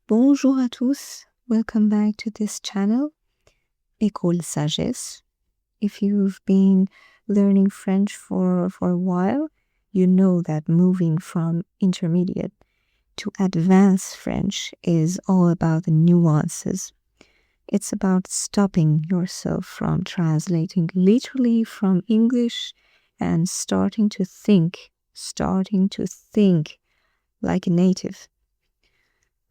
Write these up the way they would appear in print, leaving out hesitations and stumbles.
Bonjour à tous, welcome back to this channel, École Sagesse. If you've been learning French for a while, you know that moving from intermediate to advanced French is all about the nuances. It's about stopping yourself from translating literally from English and starting to think like a native.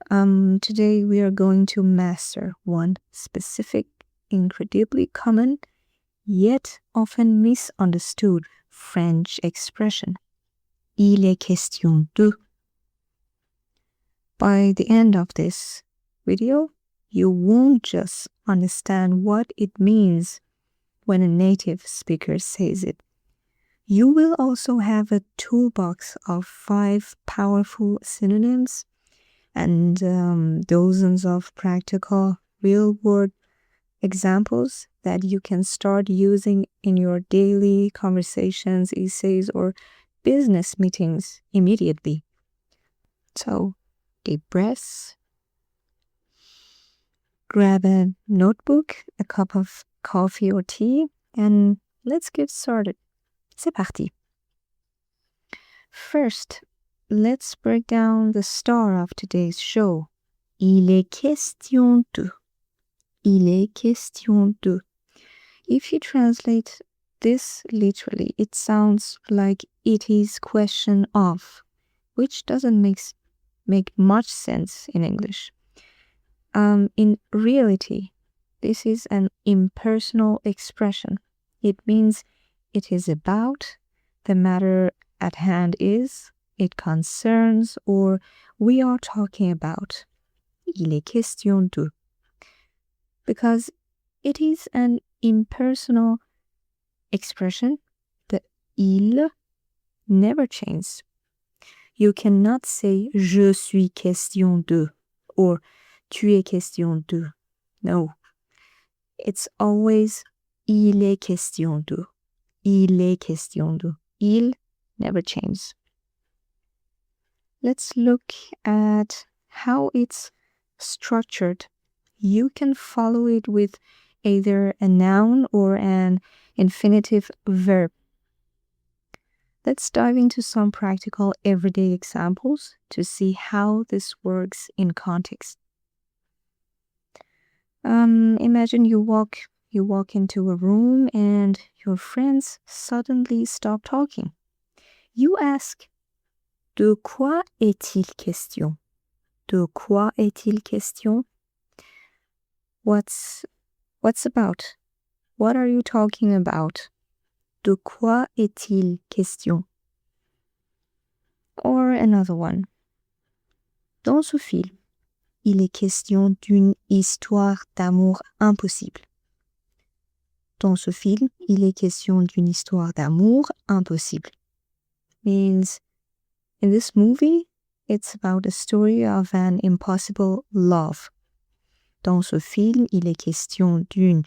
Today we are going to master one specific, incredibly common, yet often misunderstood French expression. Il est question de. By the end of this video, you won't just understand what it means when a native speaker says it. You will also have a toolbox of 5 powerful synonyms and dozens of practical real-world examples that you can start using in your daily conversations, essays, or business meetings immediately. So, deep breaths, grab a notebook, a cup of coffee or tea, and let's get started. C'est parti. First, let's break down the star of today's show. Il est question de. Il est question de. If you translate this literally, it sounds like it is question of, which doesn't make much sense in English. In reality, this is an impersonal expression. It means it is about, the matter at hand is, it concerns, or we are talking about. Il est question de. Because it is an impersonal expression, the il never changes. You cannot say je suis question de or tu es question de. No. It's always il est question de. Il est question de. Il never changes. Let's look at how it's structured. You can follow it with either a noun or an infinitive verb. Let's dive into some practical everyday examples to see how this works in context. Imagine you walk into a room and your friends suddenly stop talking. You ask, de quoi est-il question? De quoi est-il question? What's about? What are you talking about? De quoi est-il question? Or another one. Dans ce film, il est question d'une histoire d'amour impossible. Dans ce film, il est question d'une histoire d'amour impossible. Means, in this movie, it's about a story of an impossible love. Dans ce film, il est question d'une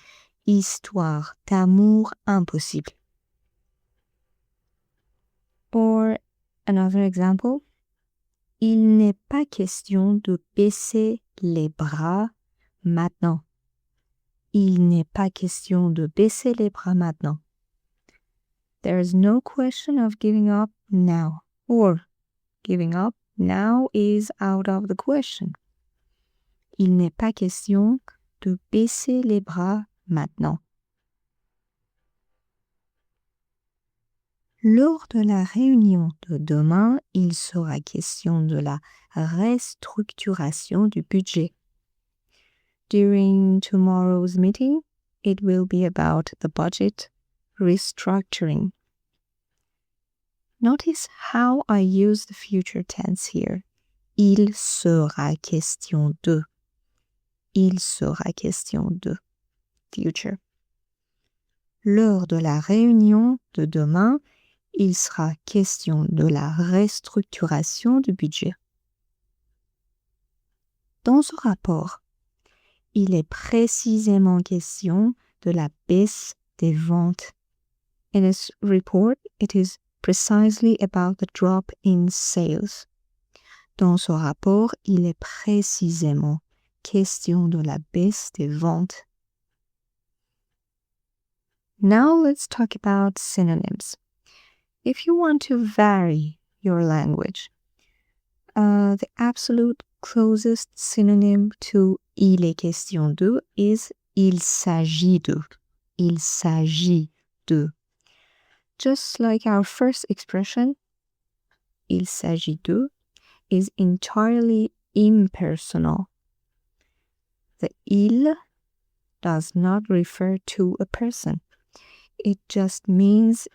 histoire d'amour impossible. Or another example. Il n'est pas question de baisser les bras maintenant. Il n'est pas question de baisser les bras maintenant. There is no question of giving up now. Or giving up now is out of the question. Il n'est pas question de baisser les bras maintenant. Lors de la réunion de demain, il sera question de la restructuration du budget. During tomorrow's meeting, it will be about the budget restructuring. Notice how I use the future tense here. Il sera question de. Il sera question de. Future. Lors de la réunion de demain, il sera question de la restructuration du budget. Dans ce rapport, il est précisément question de la baisse des ventes. In this report, it is precisely about the drop in sales. Dans ce rapport, il est précisément question de la baisse des ventes. Now let's talk about synonyms. If you want to vary your language, the absolute closest synonym to il est question de is il s'agit de. Il s'agit de. Just like our first expression, il s'agit de is entirely impersonal. The il does not refer to a person. It just means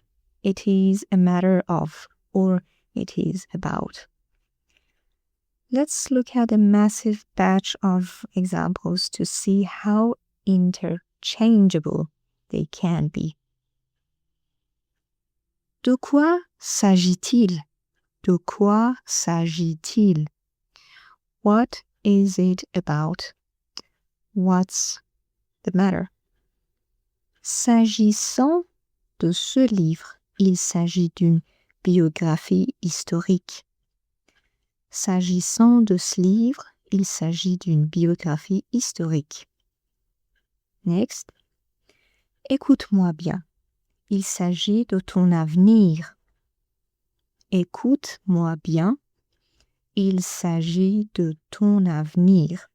it is a matter of, or it is about. Let's look at a massive batch of examples to see how interchangeable they can be. De quoi s'agit-il? De quoi s'agit-il? What is it about? What's the matter? S'agissant de ce livre, il s'agit d'une biographie historique. S'agissant de ce livre, il s'agit d'une biographie historique. Next. Écoute-moi bien. Il s'agit de ton avenir. Écoute-moi bien. Il s'agit de ton avenir.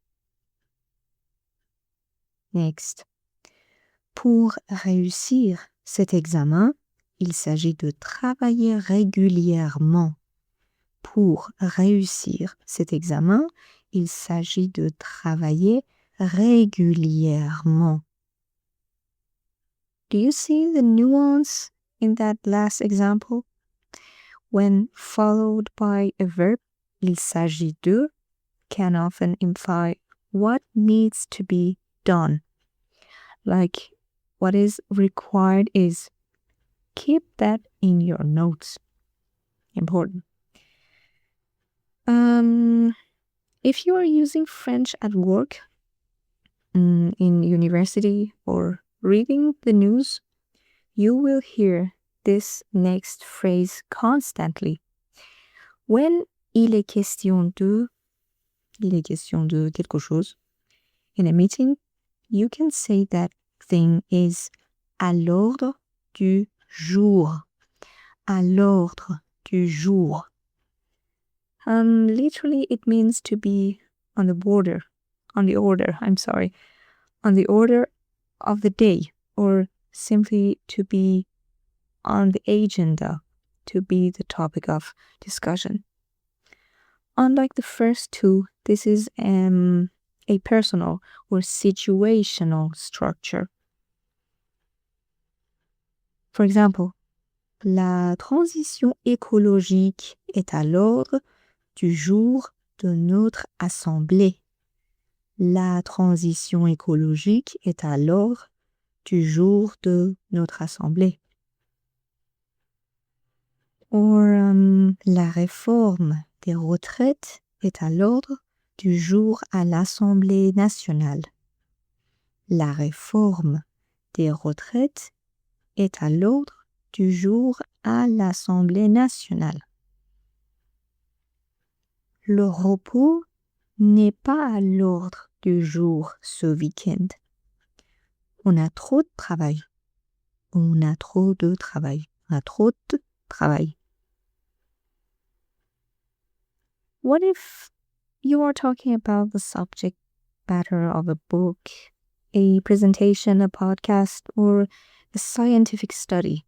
Next. Pour réussir cet examen, il s'agit de travailler régulièrement. Pour réussir cet examen, il s'agit de travailler régulièrement. Do you see the nuance in that last example? When followed by a verb, il s'agit de can often imply what needs to be done. Like, what is required is keep that in your notes. Important. If you are using French at work, in university, or reading the news, you will hear this next phrase constantly. When il est question de quelque chose in a meeting, you can say that thing is à l'ordre du jour. À l'ordre du jour. Literally, it means to be on the order of the day, or simply to be on the agenda, to be the topic of discussion. Unlike the first two, this is a personal or situational structure. For example, la transition écologique est à l'ordre du jour de notre assemblée. La transition écologique est à l'ordre du jour de notre assemblée. Or, la réforme des retraites est à l'ordre du jour à l'Assemblée nationale. La réforme des retraites est à l'ordre du jour à l'Assemblée nationale. Le repos n'est pas à l'ordre du jour ce week-end. On a trop de travail. On a trop de travail. On a trop de travail. What if you are talking about the subject matter of a book, a presentation, a podcast, or a scientific study?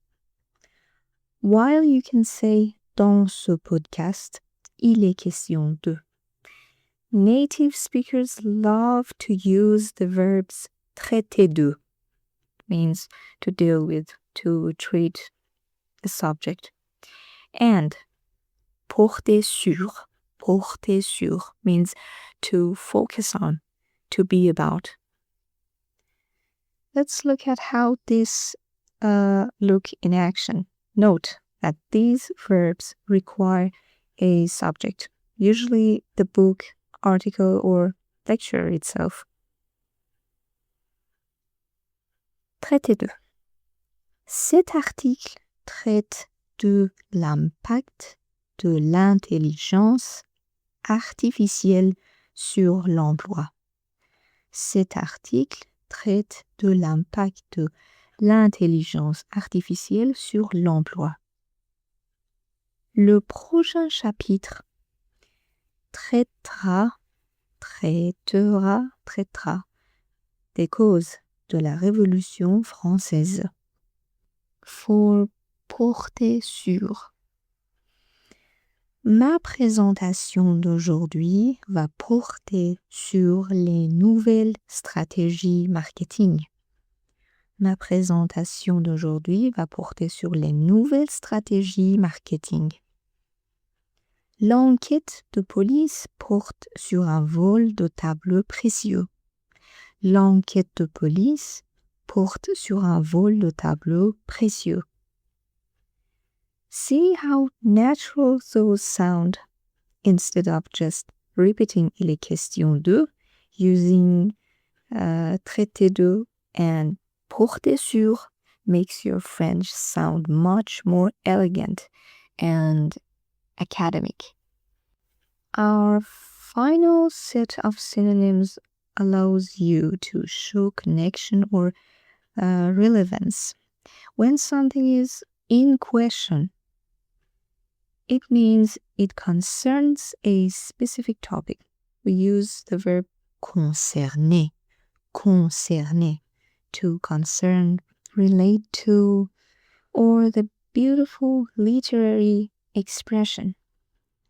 While you can say dans ce podcast, il est question de. Native speakers love to use the verbs traiter de, means to deal with, to treat a subject, and porter sur means to focus on, to be about. Let's look at how this look in action. Note that these verbs require a subject, usually the book, article, or lecture itself. Traiter de. Cet article traite de l'impact de l'intelligence artificielle sur l'emploi. Cet article traite de l'impact de l'intelligence artificielle sur l'emploi. Le prochain chapitre traitera des causes de la Révolution française. Faut porter sur. Ma présentation d'aujourd'hui va porter sur les nouvelles stratégies marketing. Ma présentation d'aujourd'hui va porter sur les nouvelles stratégies marketing. L'enquête de police porte sur un vol de tableaux précieux. L'enquête de police porte sur un vol de tableaux précieux. See how natural those sound instead of just repeating il est question de using traiter de and porter sur makes your French sound much more elegant and academic. Our final set of synonyms allows you to show connection or relevance. When something is in question, it means it concerns a specific topic. We use the verb concerner, to concern, relate to, or the beautiful literary expression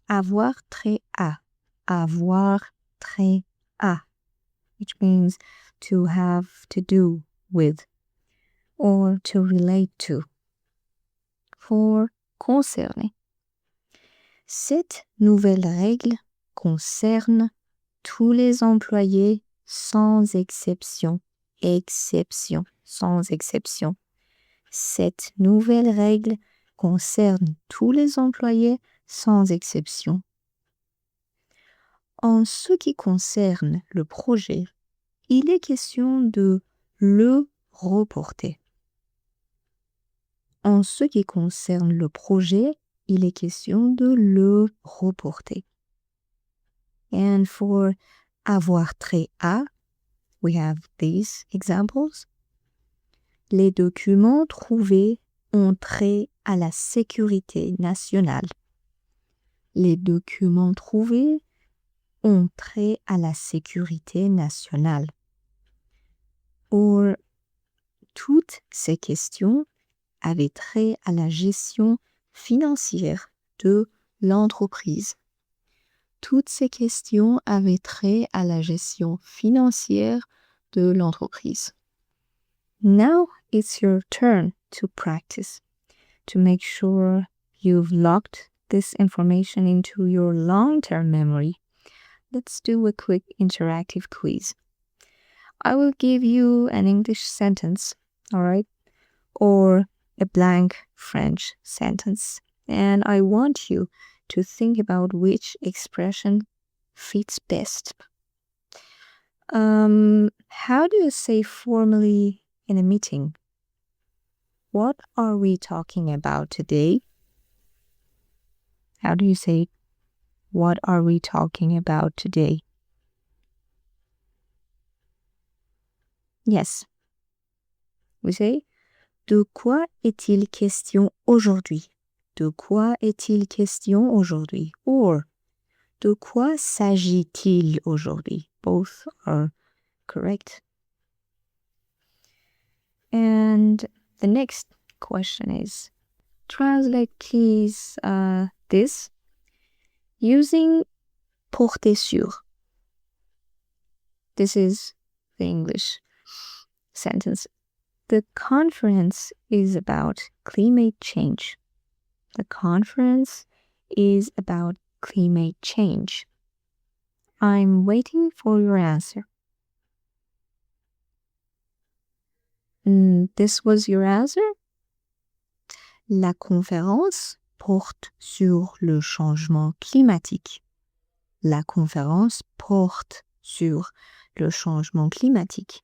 avoir trait à, which means to have to do with or to relate to. For concerner. Cette nouvelle règle concerne tous les employés sans exception. Sans exception. Cette nouvelle règle concerne tous les employés sans exception. En ce qui concerne le projet, il est question de le reporter. En ce qui concerne le projet, il est question de le reporter. And for avoir trait à, we have these examples. Les documents trouvés ont trait à la sécurité nationale. Les documents trouvés ont trait à la sécurité nationale. Or, toutes ces questions avaient trait à la gestion financière de l'entreprise. Toutes ces questions avaient trait à la gestion financière de l'entreprise. Now it's your turn to practice, to make sure you've locked this information into your long-term memory. Let's do a quick interactive quiz. I will give you an English sentence, all right, or a blank French sentence, and I want you to think about which expression fits best. How do you say formally in a meeting? What are we talking about today? How do you say, what are we talking about today? Yes. We say, de quoi est-il question aujourd'hui? De quoi est-il question aujourd'hui? Or, de quoi s'agit-il aujourd'hui? Both are correct. And the next question is, translate please this using porter sur. This is the English sentence. The conference is about climate change. The conference is about climate change. I'm waiting for your answer. This was your answer? La conférence porte sur le changement climatique. La conférence porte sur le changement climatique.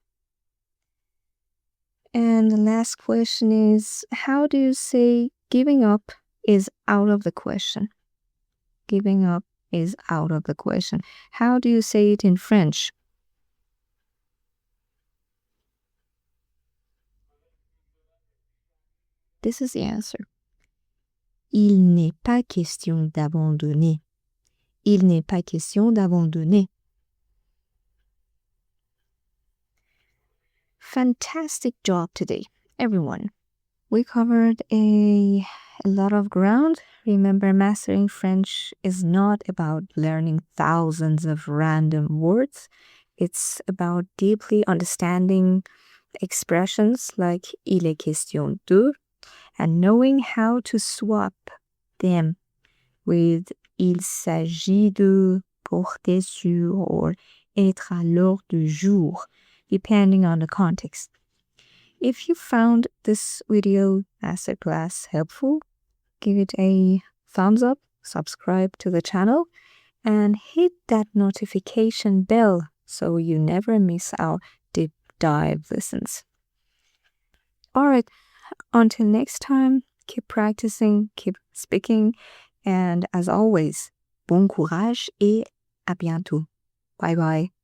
And the last question is, how do you say giving up is out of the question? Giving up is out of the question. How do you say it in French? This is the answer. Il n'est pas question d'abandonner. Il n'est pas question d'abandonner. Fantastic job today, everyone. We covered a lot of ground. Remember, mastering French is not about learning thousands of random words. It's about deeply understanding expressions like il est question de and knowing how to swap them with il s'agit de, porter sur, or être à l'ordre du jour, depending on the context. If you found this video masterclass helpful, give it a thumbs up, subscribe to the channel, and hit that notification bell so you never miss our deep dive lessons. Alright, until next time, keep practicing, keep speaking, and as always, bon courage et à bientôt. Bye bye.